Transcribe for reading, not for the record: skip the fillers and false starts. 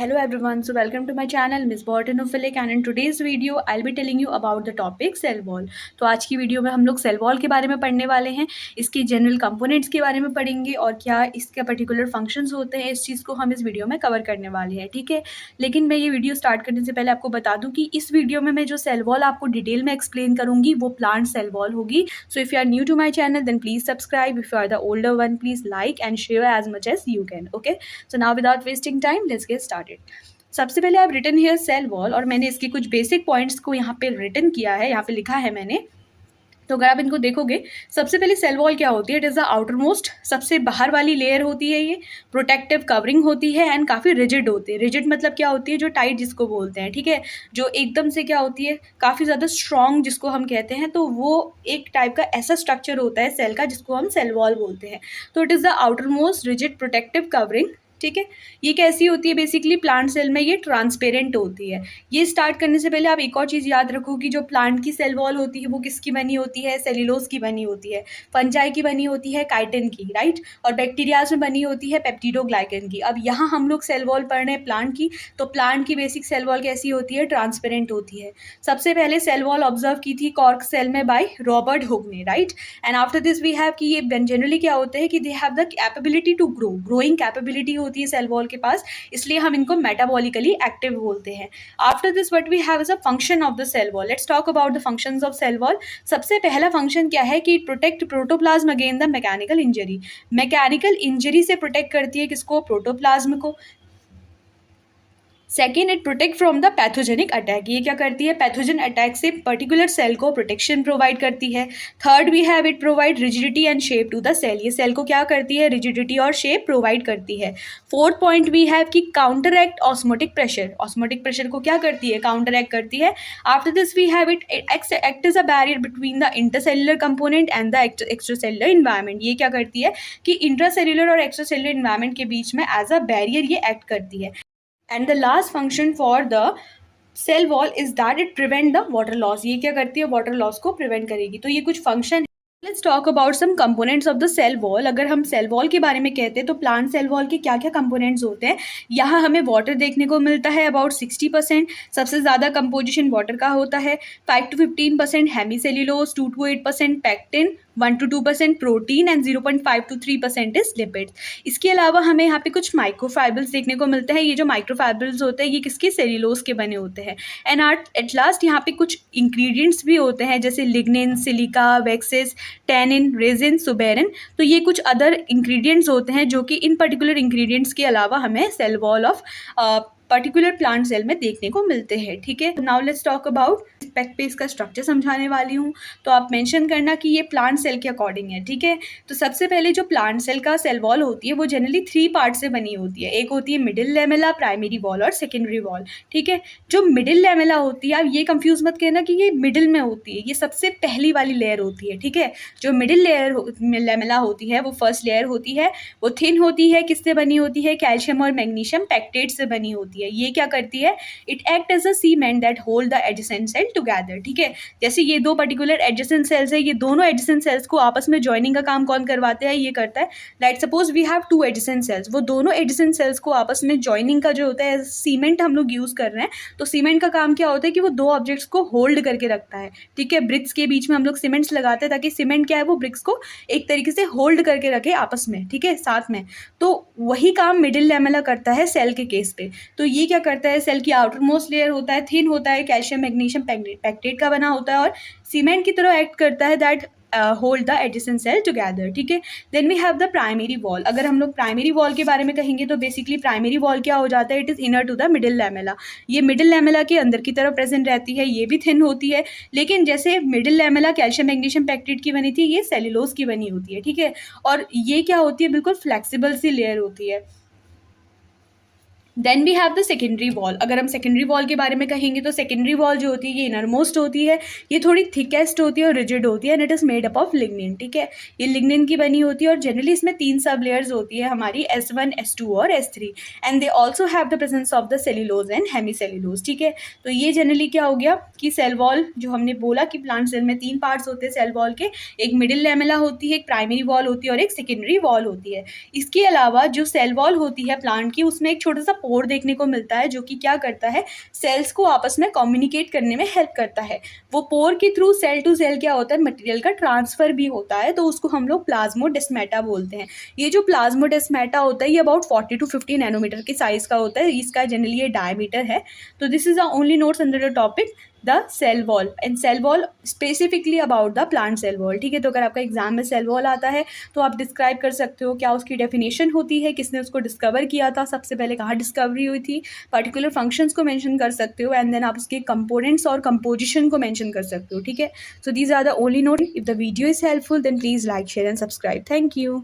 Hello everyone, so welcome to my channel Miss Botanophilic and in today's video I'll be telling you about the topic cell wall। तो आज की video में हम लोग cell wall के बारे में पढ़ने वाले हैं, इसके जनरल कंपोनेंट्स के बारे में पढ़ेंगे और क्या इसके पर्टिकुलर फंक्शंस होते हैं, इस चीज़ को हम इस वीडियो में कवर करने वाले हैं। ठीक है, लेकिन मैं ये वीडियो स्टार्ट करने से पहले आपको बता दूँ कि इस वीडियो में मैं जो सेल वॉल आपको डिटेल में एक्सप्लेन करूँगी वो प्लांट सेल वॉल होगी। So if you are new to my channel then please subscribe, if you are the older one please like and share as much as you can. Okay, so now without wasting time let's get started. सबसे पहले आप written here cell wall और मैंने इसके कुछ basic points को यहाँ पे रिटन किया है, यहाँ पे लिखा है मैंने। तो अगर आप इनको देखोगे, सबसे पहले सेल वॉल क्या होती है, it is the outer most, सबसे बाहर वाली लेयर होती है, ये प्रोटेक्टिव कवरिंग होती है एंड काफ़ी रिजिड होती है। रिजिड मतलब क्या होती है, जो टाइट जिसको बोलते हैं, ठीक है, जो एकदम से क्या होती है, काफ़ी ज़्यादा स्ट्रॉन्ग जिसको हम कहते हैं, तो वो एक टाइप का ऐसा स्ट्रक्चर होता है सेल का जिसको हम सेल वॉल बोलते हैं। तो it is the outer most rigid protective covering. ठीक है, ये कैसी होती है, बेसिकली प्लांट सेल में ये ट्रांसपेरेंट होती है। ये स्टार्ट करने से पहले आप एक और चीज़ याद रखो कि जो प्लांट की सेल वॉल होती है वो किसकी बनी होती है, सेल्यूलोज की बनी होती है, फंजाई की बनी होती है, काइटिन की, राइट, और बैक्टीरियाज में बनी होती है पेप्टिडोग्लाइकन की। अब यहाँ हम लोग सेल वॉल पढ़ रहे हैं प्लांट की, तो प्लांट की बेसिक सेल वॉल कैसी होती है, ट्रांसपेरेंट होती है। सबसे पहले सेल वॉल ऑब्जर्व की थी कॉर्क सेल में बाय रॉबर्ट हुक ने, right, and after this we have कि ये जनरली क्या होते हैं कि they have the capability to grow, growing capability होती है सेल वॉल के पास, इसलिए हम इनको मेटाबॉलिकली एक्टिव बोलते हैं। After this what we have is a function of the cell wall. Let's talk about the functions of cell wall. सबसे पहला फंक्शन क्या है कि it protect protoplasm against the mechanical injury. Mechanical injury से protect करती है किसको, protoplasm को। Second, it protect from the pathogenic attack, ये क्या करती है, पैथोजन अटैक से पर्टिकुलर सेल को प्रोटेक्शन प्रोवाइड करती है। Third we have it provide rigidity and shape to the cell, ये सेल को क्या करती है, रिजिडिटी और शेप प्रोवाइड करती है। फोर्थ पॉइंट वी हैव कि counteract osmotic pressure, osmotic pressure को क्या करती है, काउंटर एक्ट करती है। After this we have it act is a barrier between the intercellular component and the extracellular environment, ये क्या करती है कि इंट्रासेलुलर और एक्स्ट्रासेलुलर इन्वायरमेंट के बीच में एज अ बैरियर ये एक्ट करती है। And the last function for the cell wall is that it prevent the water loss, ये क्या करती है, water loss को prevent करेगी। तो ये कुछ function। Let's talk about some components of the cell wall. अगर हम सेल वॉल के बारे में कहते हैं तो प्लांट सेल वॉल के क्या क्या कंपोनेंट्स होते हैं। यहाँ हमें वाटर देखने को मिलता है अबाउट 60%, सबसे ज़्यादा कंपोजिशन वाटर का होता है। 5 to 15% hemicellulose, 2 to 8% pectin, 1 to 2% protein and 0.5 to 3% is lipid. इसके अलावा हमें यहाँ पे कुछ माइक्रोफाइबल्स देखने को मिलते हैं। ये जो माइक्रोफाइबल्स होते हैं ये किसके, सेल्यूलोज के बने होते हैं। एंड एट लास्ट यहाँ पे कुछ इंग्रेडिएंट्स भी होते हैं जैसे lignin, silica, waxes, tannin, resin, suberin. तो ये कुछ अदर इंग्रेडिएंट्स होते हैं जो कि इन पर्टिकुलर इंग्रेडिएंट्स के अलावा हमें cell wall of particular plant cell में देखने को मिलते हैं। ठीक है, now let's talk about spec पे इसका स्ट्रक्चर समझाने वाली हूँ, तो आप मेंशन करना कि ये प्लांट सेल के अकॉर्डिंग है। ठीक है, तो सबसे पहले जो प्लांट सेल का सेल वॉल होती है वो जनरली 3 पार्ट से बनी होती है। एक होती है मिडिल लेमेला, प्राइमरी वॉल और सेकेंडरी वॉल। ठीक है, जो मिडिल लेमेला होती है, आप ये कंफ्यूज मत करना कि ये मिडिल में होती है, ये सबसे पहली वाली लेयर होती है। ठीक है, जो मिडिल लेयर लेमेला होती है वो फर्स्ट लेयर होती है, वो थिन होती है, किससे बनी होती है, कैल्शियम और मैग्नीशियम पैक्टेट से बनी होती है। ये क्या करती है, it act as a cement that hold the adjacent cell together. ठीक है, जैसे ये दो पर्टिकुलर एडजेसेंट सेल्स है, ये दोनों एडजेसेंट सेल्स को आपस में जॉइनिंग का काम कौन करवाते हैं, ये करता है। Like suppose we have 2 adjacent cells, वो दोनों एडजेसेंट सेल्स को आपस में जॉइनिंग का जो होता है, सीमेंट हम लोग यूज कर रहे हैं, तो सीमेंट का काम क्या होता है कि वो दो ऑब्जेक्ट्स को होल्ड करके रखता है। ठीक है, ब्रिक्स के बीच में हम लोग सीमेंट्स लगाते हैं ताकि सीमेंट क्या है, वो ब्रिक्स को एक तरीके से होल्ड करके रखे आपस में, ठीक है, साथ में। तो वही काम मिडिल लेमेला करता है सेल के केस पे। तो ये क्या करता है, सेल की आउटर मोस्ट लेयर होता है, थिन होता है, कैल्शियम मैग्नीशियम पैक्टेट का बना होता है और सीमेंट की तरह एक्ट करता है that hold the adjacent cell together. ठीक है, then we have the primary wall. अगर हम लोग प्राइमरी वॉल के बारे में कहेंगे तो बेसिकली प्राइमरी वॉल क्या हो जाता है, it is inner to the middle lamella. ये मिडिल लेमेला के अंदर की तरफ प्रेजेंट रहती है, ये भी थिन होती है, लेकिन जैसे middle lamella calcium magnesium pectate की बनी थी, ये सेल्यूलोज की बनी होती है। ठीक है, और ये क्या होती है, बिल्कुल फ्लेक्सिबल सी लेयर होती है। Then we have the secondary wall. अगर हम सेकेंडरी वॉल के बारे में कहेंगे तो सेकेंडरी वॉल जो होती है ये इनर मोस्ट होती है, ये थोड़ी थिकेस्ट होती है और रिजिड होती है and it is made up of lignin. ठीक है, ये लिग्निन की बनी होती है और जनरली इसमें 3 सब लेयर्स होती है हमारी, S1, S2 और S3, and they also have the presence of the cellulose and hemicellulose. ठीक है, तो ये जनरली क्या हो गया कि सेल वॉल जो हमने बोला कि प्लांट सेल में 3 पार्ट्स होते हैं सेल वॉल के, एक मिडिल लेमेला होती है, एक प्राइमरी वॉल होती है और एक सेकेंडरी वॉल होती है। इसके अलावा जो सेल वॉल होती है प्लांट की, उसमें एक छोटा सा पोर देखने को मिलता है जो कि क्या करता है, सेल्स को आपस में कम्युनिकेट करने में हेल्प करता है। वो पोर के थ्रू सेल टू सेल क्या होता है, मटेरियल का ट्रांसफर भी होता है, तो उसको हम लोग प्लाज्मोडेस्माटा बोलते हैं। ये जो प्लाज्मोडेस्माटा होता है ये अबाउट 40 to 50 नैनोमीटर के साइज का होता है, इसका जनरली ये डायमीटर है। तो this is the only notes under the topic the cell wall, and cell wall specifically about the plant cell wall. ठीक है, तो अगर आपका एग्जाम में सेल वॉल आता है तो आप डिस्क्राइब कर सकते हो क्या उसकी डेफिनेशन होती है, किसने उसको डिस्कवर किया था, सबसे पहले कहाँ डिस्कवरी हुई थी, पर्टिकुलर फंक्शंस को मेंशन कर सकते हो, एंड देन आप उसके कंपोनेंट्स और कंपोजिशन को मेंशन कर सकते हो। ठीक है, so these are the only note. If the video is helpful then please like share and subscribe. Thank you.